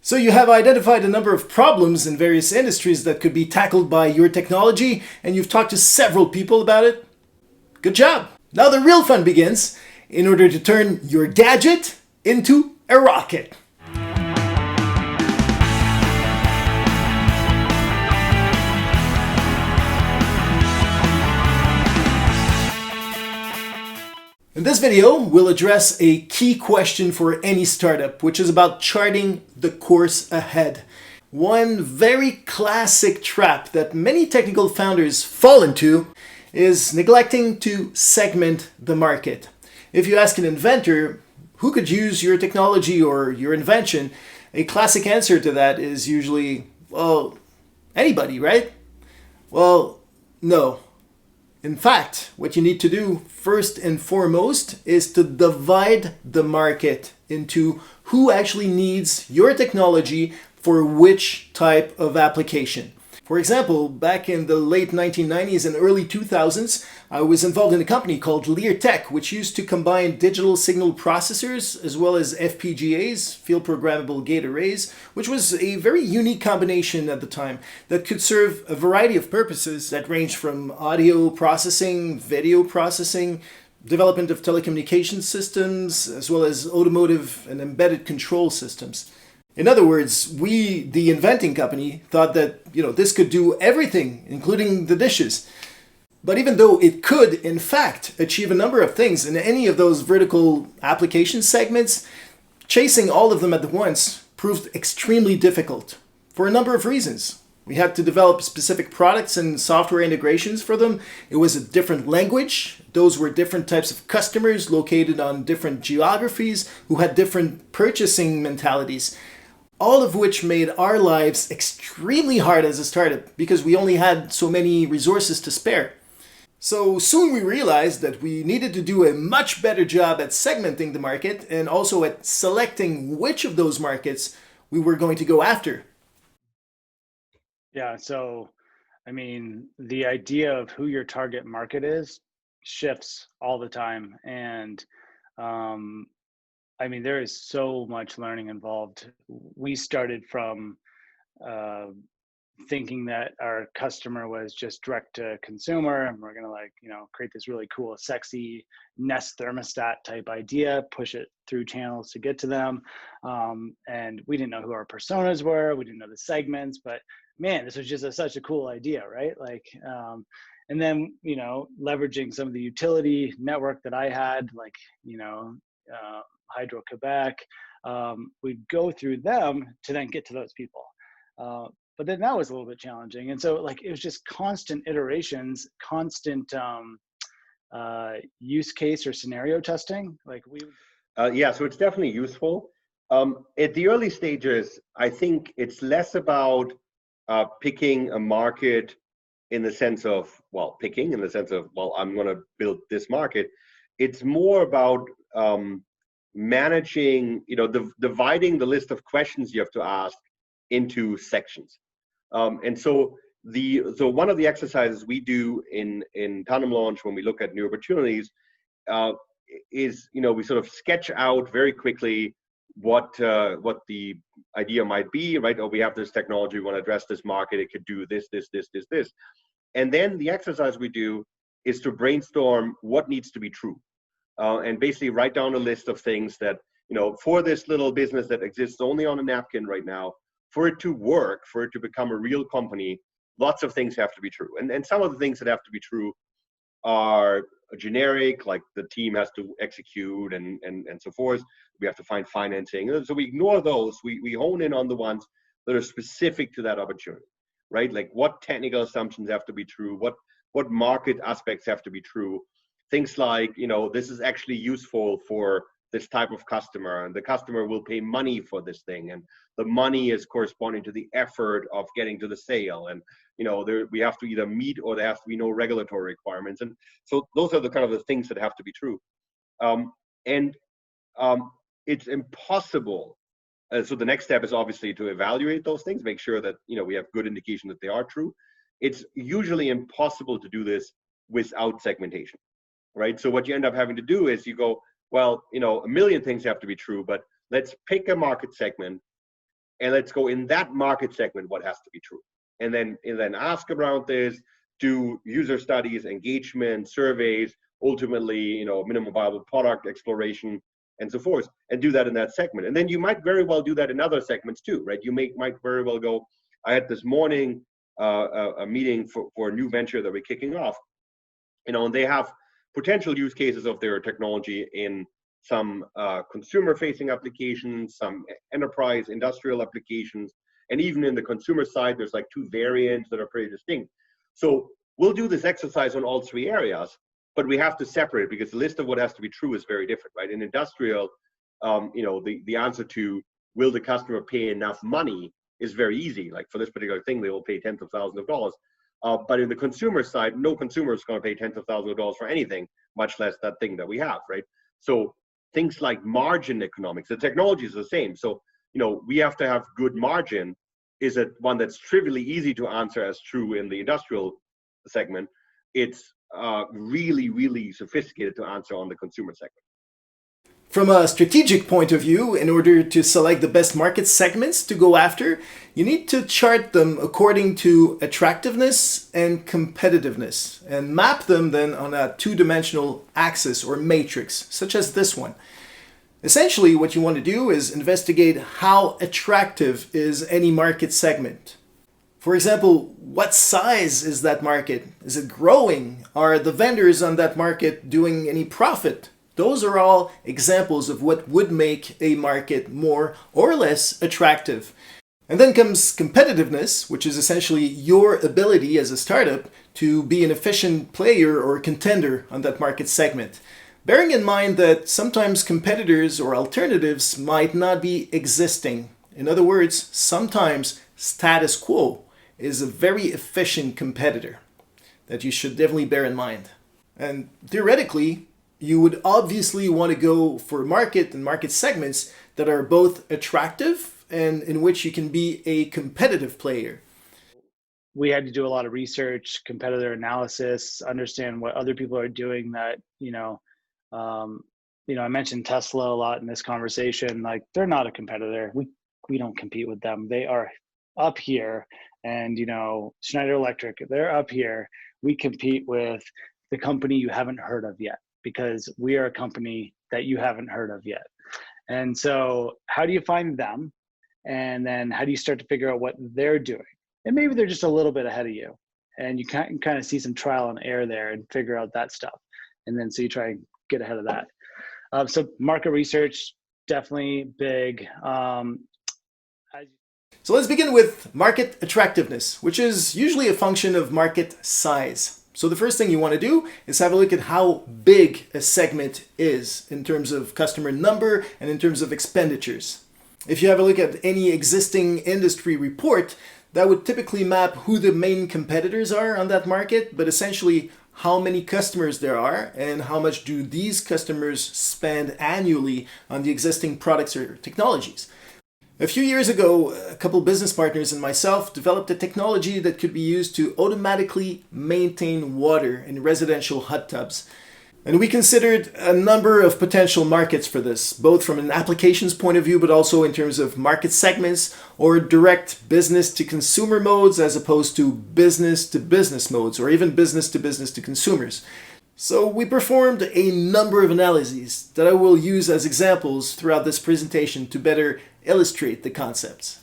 So you have identified a number of problems in various industries that could be tackled by your technology, and you've talked to several people about it. Good job! Now the real fun begins in order to turn your gadget into a rocket. In this video, we'll address a key question for any startup, which is about charting the course ahead. One very classic trap that many technical founders fall into is neglecting to segment the market. If you ask an inventor who could use your technology or your invention, a classic answer to that is usually, well, anybody, right? Well, no. In fact, what you need to do first and foremost is to divide the market into who actually needs your technology for which type of application. For example, back in the late 1990s and early 2000s, I was involved in a company called Lear Tech, which used to combine digital signal processors as well as FPGAs, field programmable gate arrays, which was a very unique combination at the time that could serve a variety of purposes that range from audio processing, video processing, development of telecommunications systems, as well as automotive and embedded control systems. In other words, we, the inventing company, thought that, this could do everything, including the dishes. But even though it could, in fact, achieve a number of things in any of those vertical application segments, chasing all of them at once proved extremely difficult for a number of reasons. We had to develop specific products and software integrations for them. It was a different language. Those were different types of customers located on different geographies who had different purchasing mentalities. All of which made our lives extremely hard as a startup because we only had so many resources to spare. So soon we realized that we needed to do a much better job at segmenting the market and also at selecting which of those markets we were going to go after. Yeah, so the idea of who your target market is shifts all the time. And there is so much learning involved. We started from thinking that our customer was just direct to consumer, and we're gonna create this really cool, sexy Nest thermostat type idea, push it through channels to get to them. And we didn't know who our personas were, we didn't know the segments, but man, this was just such a cool idea, right? And then leveraging some of the utility network that I had, Hydro Quebec, we'd go through them to then get to those people. But then that was a little bit challenging. And so it was just constant iterations, constant use case or scenario testing. So it's definitely useful. At the early stages, I think it's less about picking a market in the sense of, I'm going to build this market. It's more about managing, dividing the list of questions you have to ask into sections. And so one of the exercises we do in Tandem Launch when we look at new opportunities is, we sort of sketch out very quickly what the idea might be, right? Or we have this technology, we want to address this market, it could do this. And then the exercise we do is to brainstorm what needs to be true. And basically write down a list of things that, for this little business that exists only on a napkin right now, for it to work, for it to become a real company, lots of things have to be true. And some of the things that have to be true are generic, like the team has to execute and so forth. We have to find financing. So we ignore those. We hone in on the ones that are specific to that opportunity, right? Like what technical assumptions have to be true, what market aspects have to be true. Things like, this is actually useful for this type of customer, and the customer will pay money for this thing, and the money is corresponding to the effort of getting to the sale, and we have to either meet or there has to be no regulatory requirements, and so those are the kind of the things that have to be true. It's impossible. So the next step is obviously to evaluate those things, make sure that we have good indication that they are true. It's usually impossible to do this without segmentation, right? So what you end up having to do is you go, well, a million things have to be true, but let's pick a market segment and let's go in that market segment what has to be true. And then ask around this, do user studies, engagement, surveys, ultimately, minimum viable product exploration, and so forth, and do that in that segment. And then you might very well do that in other segments too, right? You might very well go, I had this morning a meeting for a new venture that we're kicking off, and they have potential use cases of their technology in some consumer-facing applications, some enterprise industrial applications, and even in the consumer side, there's like 2 variants that are pretty distinct. So we'll do this exercise on all 3 areas, but we have to separate because the list of what has to be true is very different, right? In industrial, the answer to will the customer pay enough money is very easy. Like for this particular thing, they will pay tens of thousands of dollars. But in the consumer side, no consumer is going to pay tens of thousands of dollars for anything, much less that thing that we have, right? So things like margin economics, the technology is the same. So, we have to have good margin. Is it one that's trivially easy to answer as true in the industrial segment? It's really, really sophisticated to answer on the consumer segment. From a strategic point of view, in order to select the best market segments to go after, you need to chart them according to attractiveness and competitiveness, and map them then on a 2-dimensional axis or matrix, such as this one. Essentially, what you want to do is investigate how attractive is any market segment. For example, what size is that market? Is it growing? Are the vendors on that market doing any profit? Those are all examples of what would make a market more or less attractive. And then comes competitiveness, which is essentially your ability as a startup to be an efficient player or contender on that market segment. Bearing in mind that sometimes competitors or alternatives might not be existing. In other words, sometimes status quo is a very efficient competitor that you should definitely bear in mind. And theoretically, you would obviously want to go for market and market segments that are both attractive and in which you can be a competitive player. We had to do a lot of research, competitor analysis, understand what other people are doing that, I mentioned Tesla a lot in this conversation. Like, they're not a competitor. We don't compete with them. They are up here. And, Schneider Electric, they're up here. We compete with the company you haven't heard of yet, because we are a company that you haven't heard of yet. And so how do you find them? And then how do you start to figure out what they're doing? And maybe they're just a little bit ahead of you. And you can kind of see some trial and error there and figure out that stuff. And then so you try and get ahead of that. So market research, definitely big. So let's begin with market attractiveness, which is usually a function of market size. So the first thing you want to do is have a look at how big a segment is in terms of customer number and in terms of expenditures. If you have a look at any existing industry report, that would typically map who the main competitors are on that market, but essentially how many customers there are and how much do these customers spend annually on the existing products or technologies. A few years ago, a couple business partners and myself developed a technology that could be used to automatically maintain water in residential hot tubs. And we considered a number of potential markets for this, both from an applications point of view, but also in terms of market segments or direct business to consumer modes as opposed to business to business modes, or even business to consumers. So we performed a number of analyses that I will use as examples throughout this presentation to better illustrate the concepts.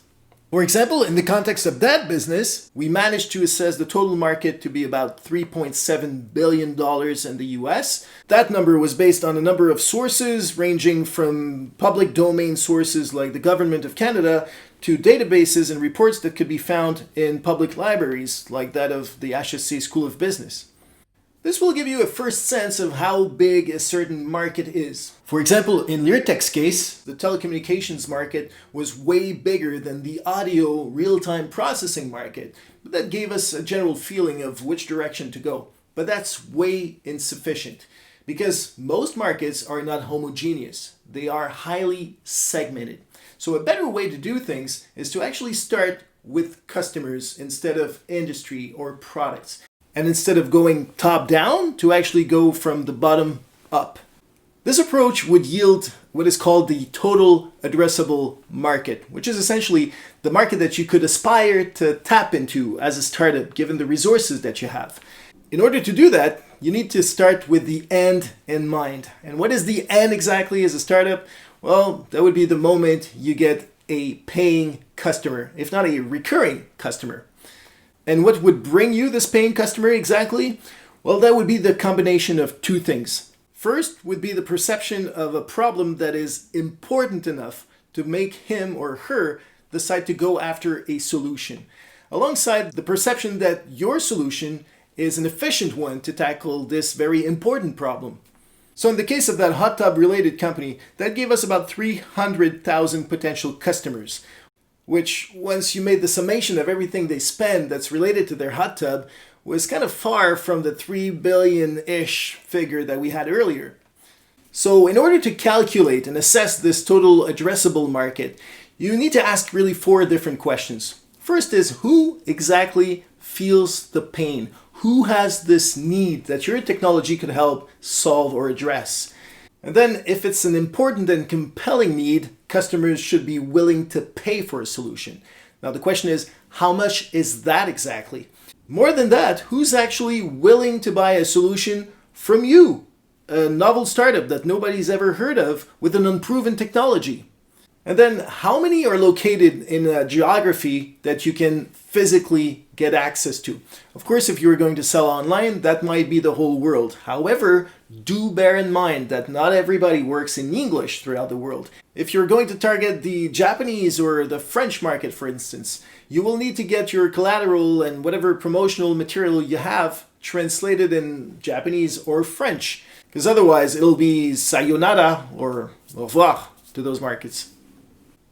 For example, in the context of that business, we managed to assess the total market to be about $3.7 billion in the US. That number was based on a number of sources ranging from public domain sources like the Government of Canada to databases and reports that could be found in public libraries like that of the HSC School of Business. This will give you a first sense of how big a certain market is. For example, in Leartech's case, the telecommunications market was way bigger than the audio real-time processing market, but that gave us a general feeling of which direction to go. But that's way insufficient, because most markets are not homogeneous. They are highly segmented. So a better way to do things is to actually start with customers instead of industry or products. And instead of going top down, to actually go from the bottom up. This approach would yield what is called the total addressable market, which is essentially the market that you could aspire to tap into as a startup given the resources that you have. In order to do that, you need to start with the end in mind. And what is the end exactly as a startup? Well, that would be the moment you get a paying customer, if not a recurring customer. And what would bring you this paying customer exactly? Well, that would be the combination of two things. First would be the perception of a problem that is important enough to make him or her decide to go after a solution, alongside the perception that your solution is an efficient one to tackle this very important problem. So in the case of that hot tub related company, that gave us about 300,000 potential customers, which once you made the summation of everything they spend that's related to their hot tub, was kind of far from the 3 billion-ish figure that we had earlier. So in order to calculate and assess this total addressable market, you need to ask really 4 different questions. First is, who exactly feels the pain? Who has this need that your technology could help solve or address? And then if it's an important and compelling need, customers should be willing to pay for a solution. Now the question is, how much is that exactly? More than that, who's actually willing to buy a solution from you? A novel startup that nobody's ever heard of with an unproven technology. And then how many are located in a geography that you can physically get access to? Of course, if you were going to sell online, that might be the whole world. However, do bear in mind that not everybody works in English throughout the world. If you're going to target the Japanese or the French market, for instance, you will need to get your collateral and whatever promotional material you have translated in Japanese or French, because otherwise it'll be sayonara or au revoir to those markets.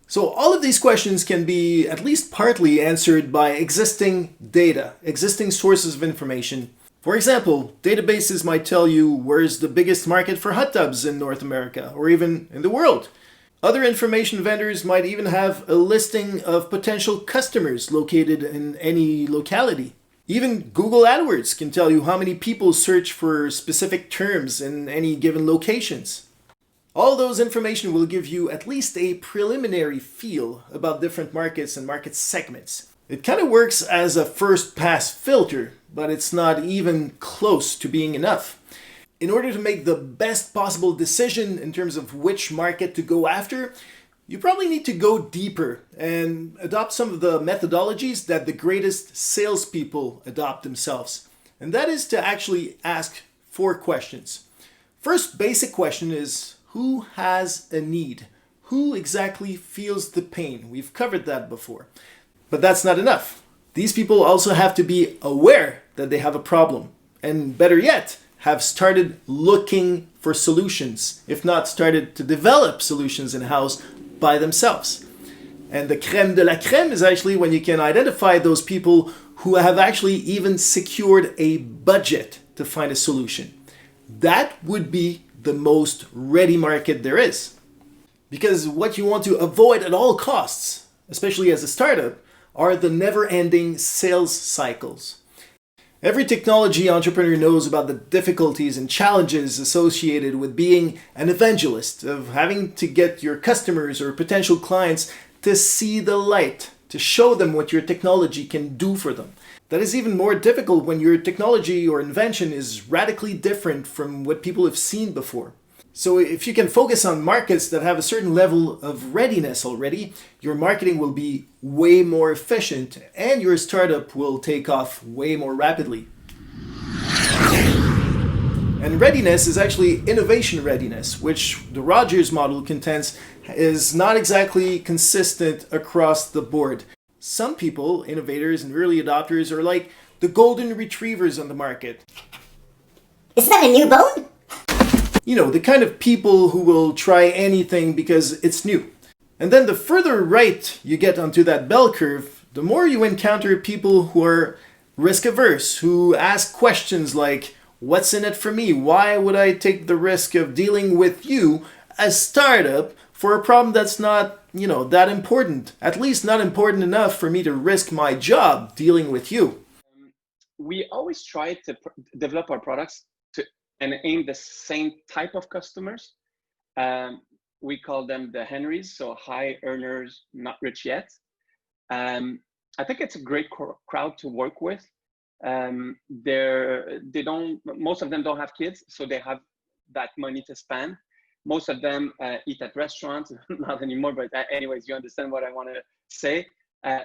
So all of these questions can be at least partly answered by existing data, existing sources of information. For example, databases might tell you where's the biggest market for hot tubs in North America or even in the world. Other information vendors might even have a listing of potential customers located in any locality. Even Google AdWords can tell you how many people search for specific terms in any given locations. All those information will give you at least a preliminary feel about different markets and market segments. It kind of works as a first pass filter, but it's not even close to being enough. In order to make the best possible decision in terms of which market to go after, you probably need to go deeper and adopt some of the methodologies that the greatest salespeople adopt themselves. And that is to actually ask 4 questions. First basic question is, who has a need? Who exactly feels the pain? We've covered that before. But that's not enough. These people also have to be aware that they have a problem. And better yet, have started looking for solutions, if not started to develop solutions in-house by themselves. And the crème de la crème is actually when you can identify those people who have actually even secured a budget to find a solution. That would be the most ready market there is. Because what you want to avoid at all costs, especially as a startup, are the never-ending sales cycles. Every technology entrepreneur knows about the difficulties and challenges associated with being an evangelist, of having to get your customers or potential clients to see the light, to show them what your technology can do for them. That is even more difficult when your technology or invention is radically different from what people have seen before. So if you can focus on markets that have a certain level of readiness already, your marketing will be way more efficient and your startup will take off way more rapidly. And readiness is actually innovation readiness, which the Rogers model contends is not exactly consistent across the board. Some people, innovators and early adopters, are like the golden retrievers on the market. Is that a new bone? You know, the kind of people who will try anything because it's new. And then the further right you get onto that bell curve, the more you encounter people who are risk averse, who ask questions like, what's in it for me? Why would I take the risk of dealing with you, a startup, for a problem that's not, that important? At least not important enough for me to risk my job dealing with you. We always try to develop our products and aim the same type of customers. We call them the Henrys, so high earners, not rich yet. I think it's a great crowd to work with. Most of them don't have kids, so they have that money to spend. Most of them eat at restaurants, not anymore, but anyways, you understand what I want to say.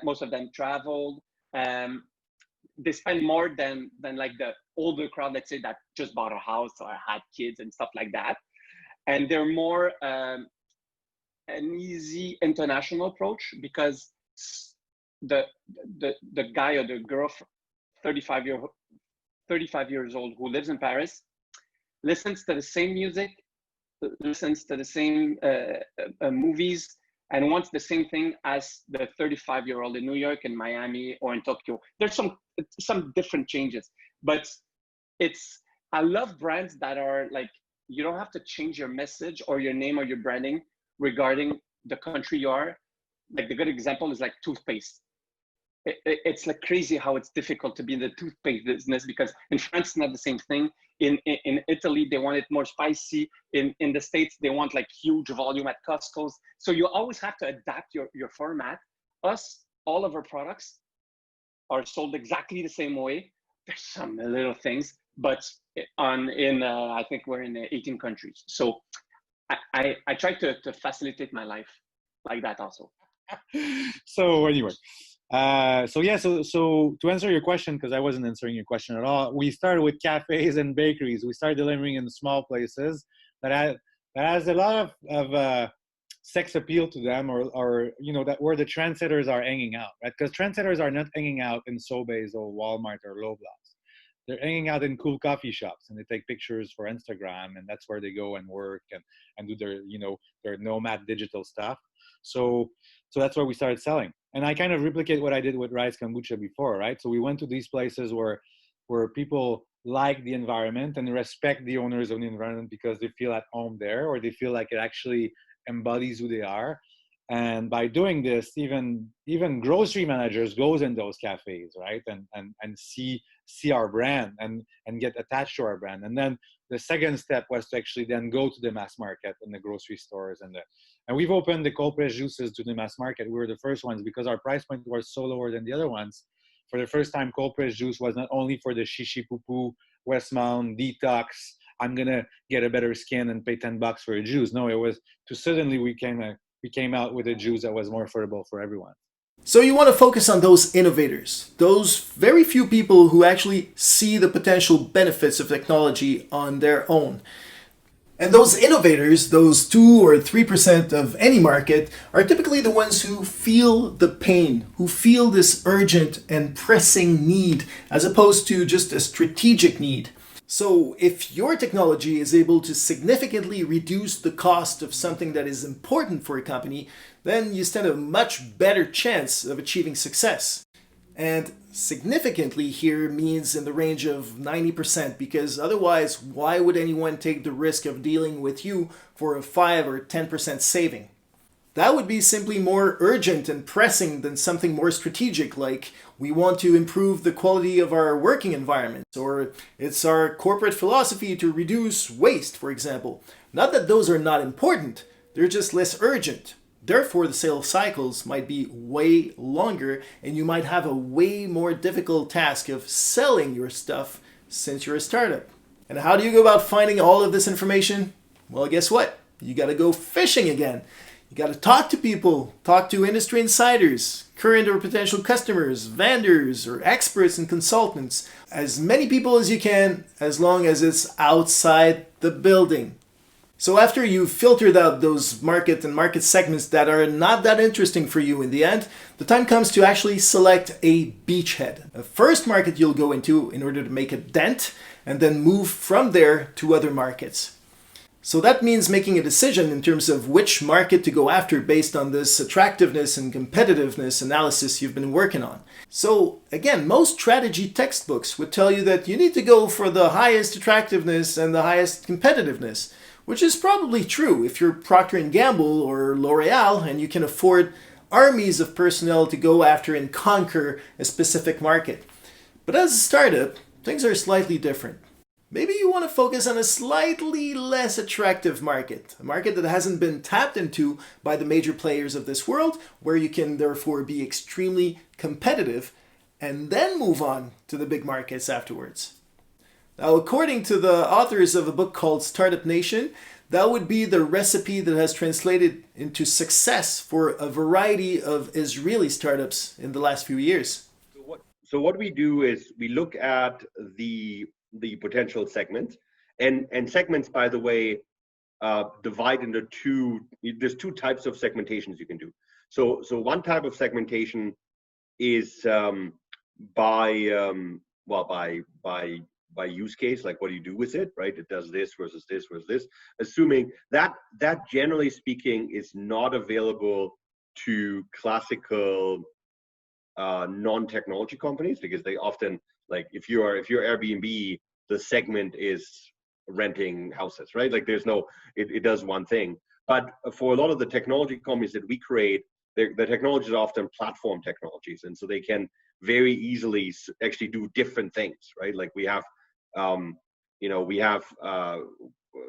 Most of them traveled. They spend more than like the older crowd, let's say, that just bought a house or had kids and stuff like that. And they're more an easy international approach, because the guy or the girl 35 years old who lives in Paris listens to the same music, listens to the same movies, and wants the same thing as the 35-year-old in New York and Miami or in Tokyo. There's some different changes, but I love brands that are like, you don't have to change your message or your name or your branding regarding the country you are. Like the good example is like toothpaste. It's like crazy how it's difficult to be in the toothpaste business, because in France it's not the same thing. In Italy they want it more spicy. In the States they want like huge volume at Costco's. So you always have to adapt your format. All of our products are sold exactly the same way. There's some little things, but I think we're in 18 countries. So I try to facilitate my life like that also. So anyway. So to answer your question, because I wasn't answering your question at all, we started with cafes and bakeries. We started delivering in small places that has a lot of sex appeal to them, or that where the trendsetters are hanging out, right? Because trendsetters are not hanging out in Sobeys or Walmart or Loblaws. They're hanging out in cool coffee shops, and they take pictures for Instagram, and that's where they go and work and do their nomad digital stuff. So that's where we started selling. And I kind of replicate what I did with Rice Kombucha before, right? So we went to these places where people like the environment and respect the owners of the environment because they feel at home there, or they feel like it actually embodies who they are. And by doing this, even grocery managers goes in those cafes, right? And see our brand and get attached to our brand. And then the second step was to actually then go to the mass market and the grocery stores and we've opened the cold pressed juices to the mass market. We were the first ones because our price point was so lower than the other ones. For the first time, cold pressed juice was not only for the shishi poo poo, Westmount, detox, I'm gonna get a better skin and pay $10 for a juice. No, it was to suddenly we came out with a juice that was more affordable for everyone. So you want to focus on those innovators, those very few people who actually see the potential benefits of technology on their own. And those innovators, those 2 or 3% of any market, are typically the ones who feel the pain, who feel this urgent and pressing need, as opposed to just a strategic need. So if your technology is able to significantly reduce the cost of something that is important for a company, then you stand a much better chance of achieving success. And significantly here means in the range of 90%, because otherwise, why would anyone take the risk of dealing with you for a 5 or 10% saving? That would be simply more urgent and pressing than something more strategic, like we want to improve the quality of our working environment, or it's our corporate philosophy to reduce waste, for example. Not that those are not important, they're just less urgent. Therefore, the sales cycles might be way longer, and you might have a way more difficult task of selling your stuff since you're a startup. And how do you go about finding all of this information? Well, guess what? You gotta go fishing again. You got to talk to people, talk to industry insiders, current or potential customers, vendors, or experts and consultants. As many people as you can, as long as it's outside the building. So after you've filtered out those market segments that are not that interesting for you in the end, the time comes to actually select a beachhead. A first market you'll go into in order to make a dent, and then move from there to other markets. So that means making a decision in terms of which market to go after based on this attractiveness and competitiveness analysis you've been working on. So again, most strategy textbooks would tell you that you need to go for the highest attractiveness and the highest competitiveness, which is probably true if you're Procter & Gamble or L'Oreal and you can afford armies of personnel to go after and conquer a specific market. But as a startup, things are slightly different. Maybe you want to focus on a slightly less attractive market, a market that hasn't been tapped into by the major players of this world, where you can therefore be extremely competitive and then move on to the big markets afterwards. Now, according to the authors of a book called Startup Nation, that would be the recipe that has translated into success for a variety of Israeli startups in the last few years. So what we do is we look at the potential segments, and segments, by the way, divide into two. There's two types of segmentations you can do. So one type of segmentation is by use case, like what do you do with it, right? It does this versus this versus this, assuming that generally speaking is not available to classical non-technology companies, because they often, like if you're Airbnb, the segment is renting houses, right? Like there's no, it does one thing. But for a lot of the technology companies that we create, the technologies are often platform technologies, and so they can very easily actually do different things, right? Like we have,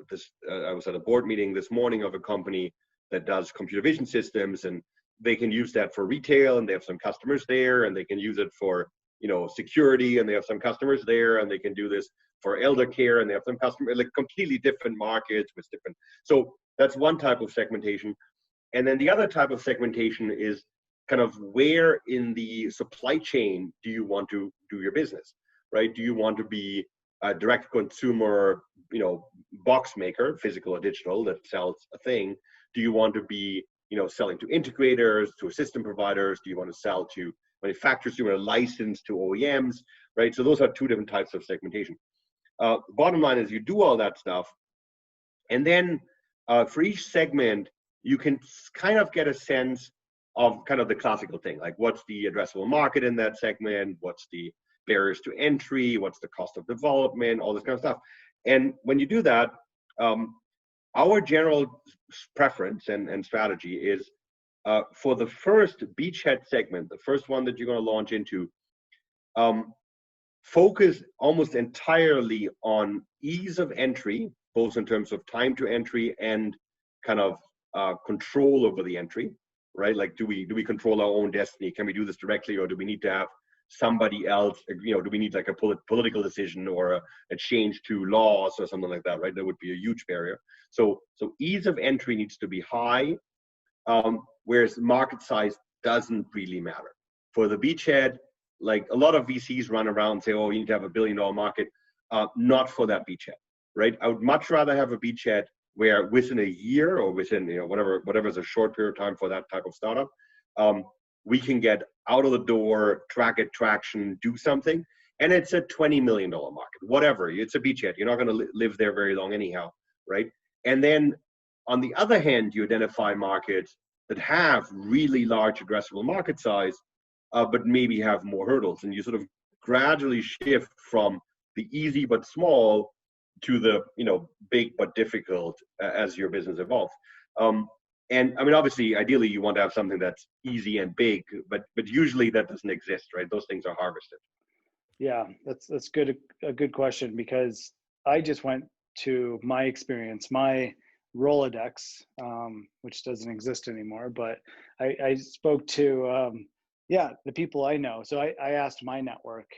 this. I was at a board meeting this morning of a company that does computer vision systems, and they can use that for retail, and they have some customers there, and they can use it for security, and they have some customers there, and they can do this for elder care, and they have some customers, like completely different markets with different. So that's one type of segmentation. And then the other type of segmentation is kind of where in the supply chain do you want to do your business, right? Do you want to be a direct consumer, box maker, physical or digital, that sells a thing? Do you want to be, selling to integrators, to system providers? Do you want to sell to manufacturers? Do you want to license to OEMs, right? So those are two different types of segmentation. Bottom line is you do all that stuff, and then for each segment, you can kind of get a sense of kind of the classical thing, like what's the addressable market in that segment, what's the barriers to entry, what's the cost of development, all this kind of stuff. And when you do that, our general preference and strategy is for the first beachhead segment, the first one that you're going to launch into, focus almost entirely on ease of entry, both in terms of time to entry and kind of control over the entry, right? Like, do we control our own destiny? Can we do this directly, or do we need to have somebody else? Do we need like a political decision or a change to laws or something like that, right? That would be a huge barrier. So ease of entry needs to be high, whereas market size doesn't really matter. For the beachhead, like a lot of VCs run around and say, oh, you need to have $1 billion market. Not for that beachhead, right? I would much rather have a beachhead where within a year or within whatever is a short period of time for that type of startup, we can get out of the door, traction, do something, and it's a $20 million market, whatever. It's a beachhead. You're not going to live there very long anyhow, right? And then on the other hand, you identify markets that have really large addressable market size, but maybe have more hurdles, and you sort of gradually shift from the easy but small to the big but difficult as your business evolves. And I mean, obviously, ideally, you want to have something that's easy and big, but usually that doesn't exist, right? Those things are harvested. Yeah, that's a good question, because I just went to my experience, my Rolodex, which doesn't exist anymore, but I spoke to the people I know. So I asked my network,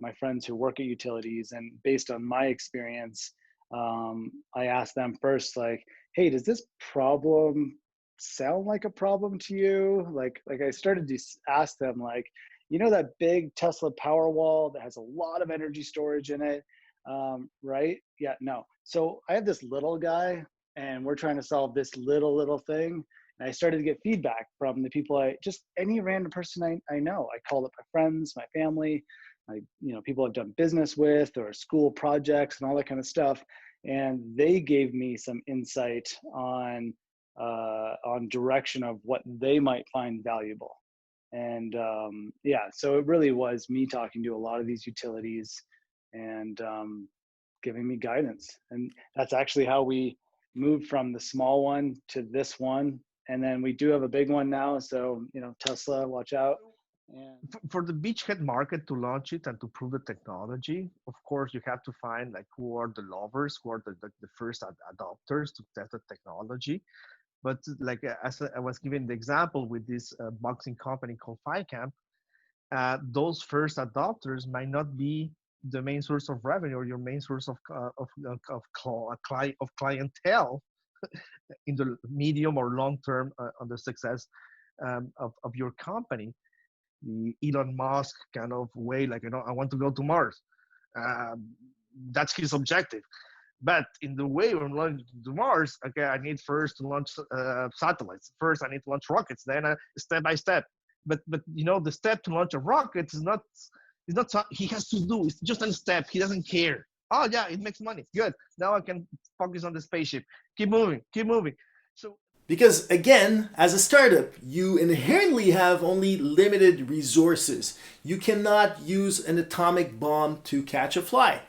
my friends who work at utilities, and based on my experience, I asked them first, like, hey, does this problem sound like a problem to you? Like I started to ask them, like, that big Tesla Powerwall that has a lot of energy storage in it, right? Yeah, no. So I have this little guy, and we're trying to solve this little thing. And I started to get feedback from the people any random person I know. I called up my friends, my family, people I've done business with, or school projects and all that kind of stuff. And they gave me some insight on direction of what they might find valuable. And so it really was me talking to a lot of these utilities and giving me guidance. And that's actually how we moved from the small one to this one. And then we do have a big one now. So, Tesla, watch out. And For the beachhead market to launch it and to prove the technology, of course, you have to find like who are the lovers, who are the first adopters to test the technology. But like as I was giving the example with this boxing company called FiCamp, those first adopters might not be the main source of revenue or your main source of clientele in the medium or long term on the success of your company. The Elon Musk kind of way, like, I want to go to Mars. Um, that's his objective. But in the way we're launching to Mars, okay, I need first to launch satellites. First, I need to launch rockets. Then step by step. But the step to launch a rocket is not he has to do. It's just a step. He doesn't care. Oh yeah, it makes money. Good. Now I can focus on the spaceship. Keep moving. Keep moving. So. Because again, as a startup, you inherently have only limited resources. You cannot use an atomic bomb to catch a fly.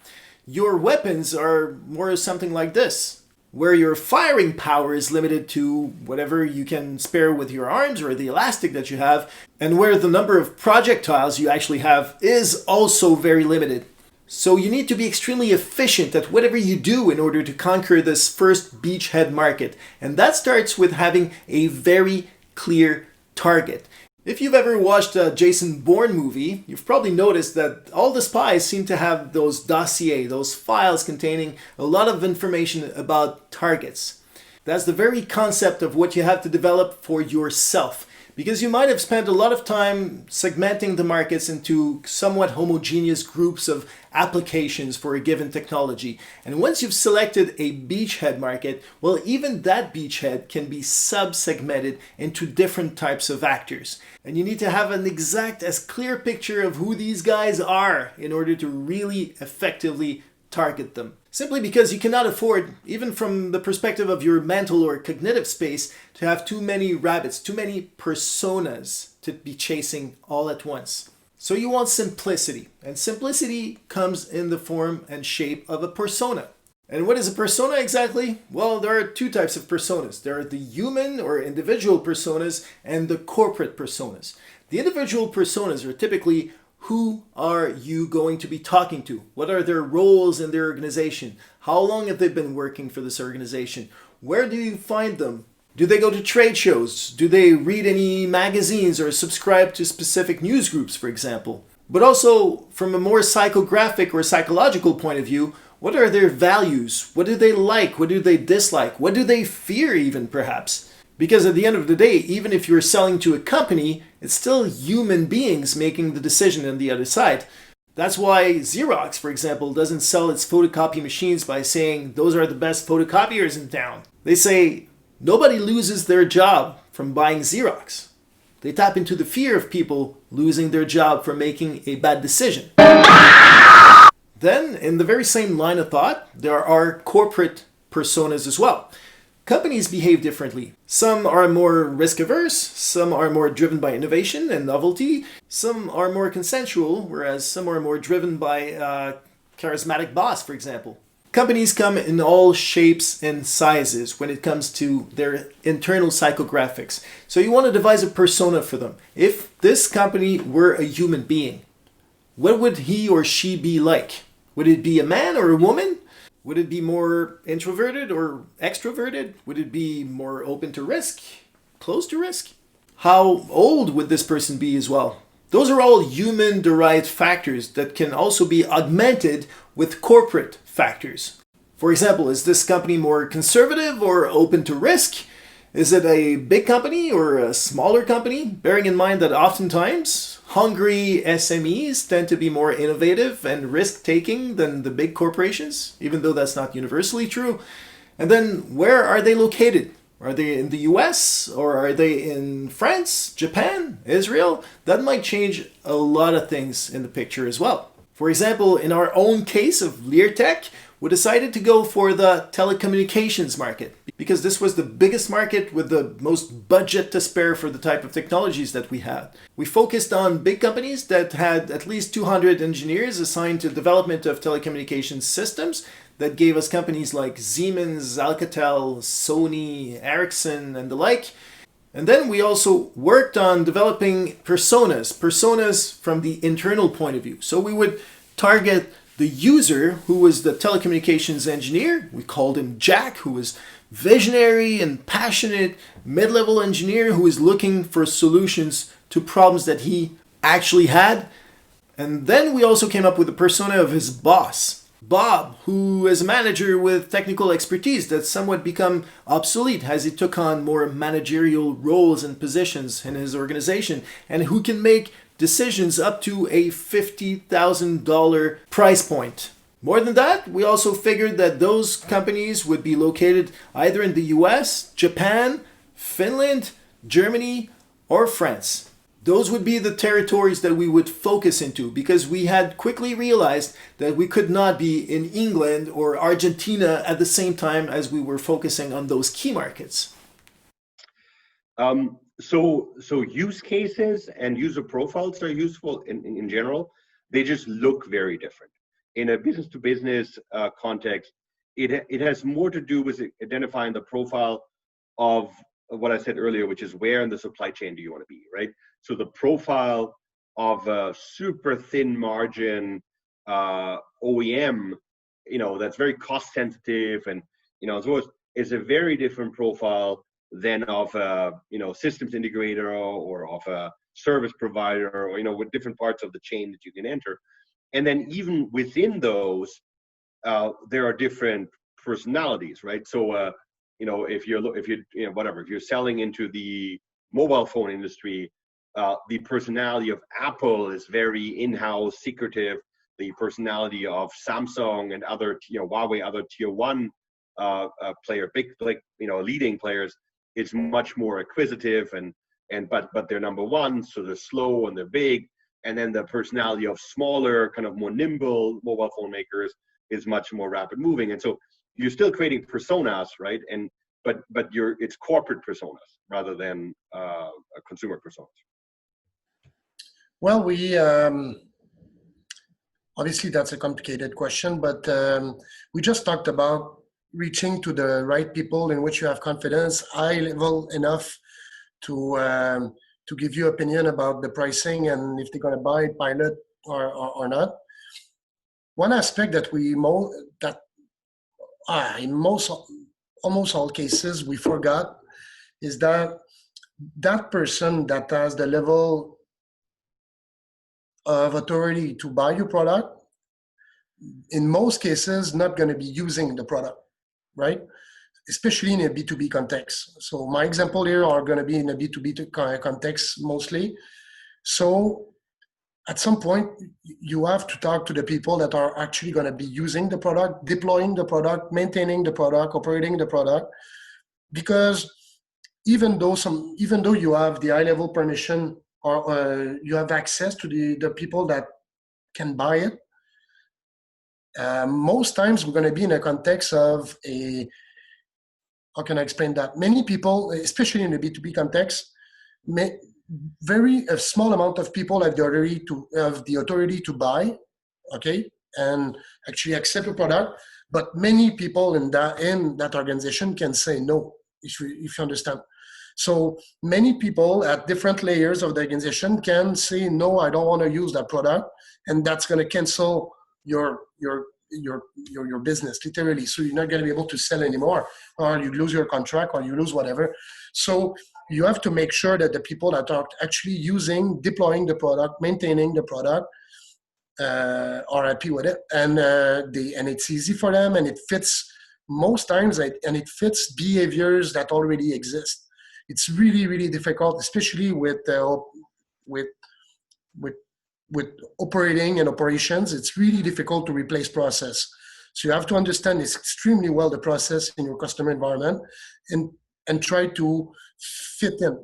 Your weapons are more something like this, where your firing power is limited to whatever you can spare with your arms or the elastic that you have, and where the number of projectiles you actually have is also very limited. So you need to be extremely efficient at whatever you do in order to conquer this first beachhead market. And that starts with having a very clear target. If you've ever watched a Jason Bourne movie, you've probably noticed that all the spies seem to have those dossiers, those files containing a lot of information about targets. That's the very concept of what you have to develop for yourself. Because you might have spent a lot of time segmenting the markets into somewhat homogeneous groups of applications for a given technology. And once you've selected a beachhead market, well, even that beachhead can be sub-segmented into different types of actors. And you need to have an exact, as clear picture of who these guys are in order to really effectively target them. Simply because you cannot afford, even from the perspective of your mental or cognitive space, to have too many rabbits, too many personas to be chasing all at once. So you want simplicity, and simplicity comes in the form and shape of a persona. And what is a persona exactly? Well, there are two types of personas. There are the human or individual personas and the corporate personas. The individual personas are typically who are you going to be talking to? What are their roles in their organization? How long have they been working for this organization? Where do you find them? Do they go to trade shows? Do they read any magazines or subscribe to specific news groups, for example? But also, from a more psychographic or psychological point of view, what are their values? What do they like? What do they dislike? What do they fear even, perhaps? Because at the end of the day, even if you're selling to a company, it's still human beings making the decision on the other side. That's why Xerox, for example, doesn't sell its photocopy machines by saying those are the best photocopiers in town. They say nobody loses their job from buying Xerox. They tap into the fear of people losing their job for making a bad decision. Then, in the very same line of thought, there are corporate personas as well. Companies behave differently. Some are more risk-averse, some are more driven by innovation and novelty, some are more consensual, whereas some are more driven by a charismatic boss, for example. Companies come in all shapes and sizes when it comes to their internal psychographics. So you want to devise a persona for them. If this company were a human being, what would he or she be like? Would it be a man or a woman? Would it be more introverted or extroverted? Would it be more open to risk? Close to risk? How old would this person be as well? Those are all human-derived factors that can also be augmented with corporate factors. For example, is this company more conservative or open to risk? Is it a big company or a smaller company? Bearing in mind that oftentimes hungry SMEs tend to be more innovative and risk-taking than the big corporations, even though that's not universally true. And then where are they located? Are they in the US or are they in France, Japan, Israel? That might change a lot of things in the picture as well. For example, in our own case of Leartech, we decided to go for the telecommunications market because this was the biggest market with the most budget to spare for the type of technologies that we had. We focused on big companies that had at least 200 engineers assigned to development of telecommunications systems. That gave us companies like Siemens, Alcatel, Sony, Ericsson, and the like. And then we also worked on developing personas from the internal point of view. So we would target the user, who was the telecommunications engineer. We called him Jack, who was visionary and passionate mid-level engineer who was looking for solutions to problems that he actually had. And then we also came up with the persona of his boss, Bob, who is a manager with technical expertise that's somewhat become obsolete as he took on more managerial roles and positions in his organization, and who can make decisions up to a $50,000 price point. More than that, we also figured that those companies would be located either in the US, Japan, Finland, Germany, or France. Those would be the territories that we would focus into, because we had quickly realized that we could not be in England or Argentina at the same time as we were focusing on those key markets. So use cases and user profiles are useful in general. They just look very different. In a business to business context, it has more to do with identifying the profile of what I said earlier, which is where in the supply chain do you want to be, right? So the profile of a super thin margin OEM, that's very cost sensitive and, so is a very different profile than of a, systems integrator or of a service provider or, with different parts of the chain that you can enter. And then even within those, there are different personalities, right? So, if you're selling into the mobile phone industry, the personality of Apple is very in-house, secretive. The personality of Samsung and other, Huawei, other tier one player, leading players, is much more acquisitive but they're number one, so they're slow and they're big. And then the personality of smaller, kind of more nimble mobile phone makers is much more rapid moving. And so you're still creating personas, right? But it's corporate personas rather than consumer personas. Well, we obviously that's a complicated question, but we just talked about reaching to the right people in which you have confidence, high level enough to give you opinion about the pricing and if they're going to buy pilot or not. One aspect that in almost all cases we forgot is that person that has the level of authority to buy your product, in most cases, not going to be using the product, right? Especially in a B2B context. So my example here are going to be in a B2B context mostly. So at some point, you have to talk to the people that are actually going to be using the product, deploying the product, maintaining the product, operating the product, because even though you have the high-level permission or you have access to the people that can buy it, most times we're going to be in a context of how can I explain that? Many people, especially in the B2B context, a small amount of people have the authority to buy, okay, and actually accept a product. But many people in that organization can say no, if you understand. So many people at different layers of the organization can say no, I don't want to use that product, and that's going to cancel your business literally. So you're not going to be able to sell anymore, or you lose your contract, or you lose whatever. So you have to make sure that the people that are actually deploying the product, maintaining the product, are happy with it, and it's easy for them, and it fits most times, and it fits behaviors that already exist. It's really, really difficult, especially with operating and operations. It's really difficult to replace process. So you have to understand extremely well the process in your customer environment, and try to fit in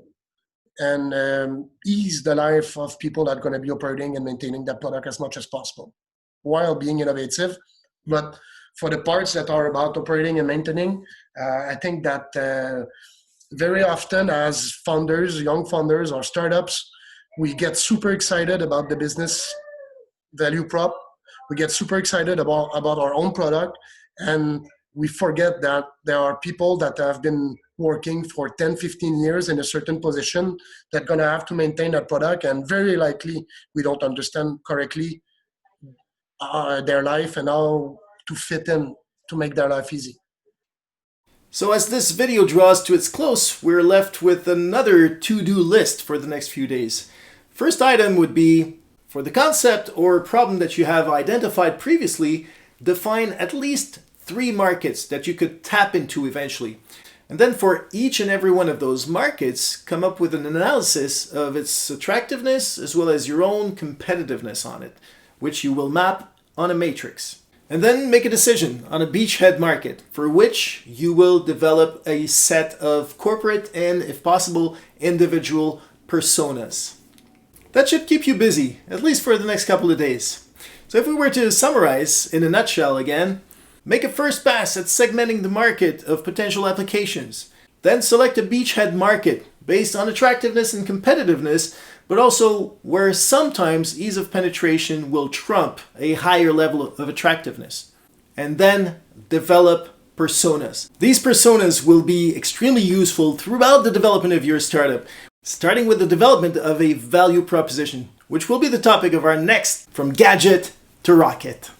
and ease the life of people that are going to be operating and maintaining that product as much as possible while being innovative. But for the parts that are about operating and maintaining, I think that very often as founders, young founders or startups, we get super excited about the business value prop. We get super excited about our own product, and we forget that there are people that have been working for 10, 15 years in a certain position that going to have to maintain that product, and very likely we don't understand correctly their life and how to fit in to make their life easy. So as this video draws to its close, we're left with another to-do list for the next few days. First item would be, for the concept or problem that you have identified previously, define at least 3 markets that you could tap into eventually. And then for each and every one of those markets, come up with an analysis of its attractiveness as well as your own competitiveness on it, which you will map on a matrix. And then make a decision on a beachhead market for which you will develop a set of corporate and, if possible, individual personas. That should keep you busy, at least for the next couple of days. So if we were to summarize in a nutshell again, make a first pass at segmenting the market of potential applications. Then select a beachhead market based on attractiveness and competitiveness, but also where sometimes ease of penetration will trump a higher level of attractiveness. And then develop personas. These personas will be extremely useful throughout the development of your startup, starting with the development of a value proposition, which will be the topic of our next From Gadget to Rocket.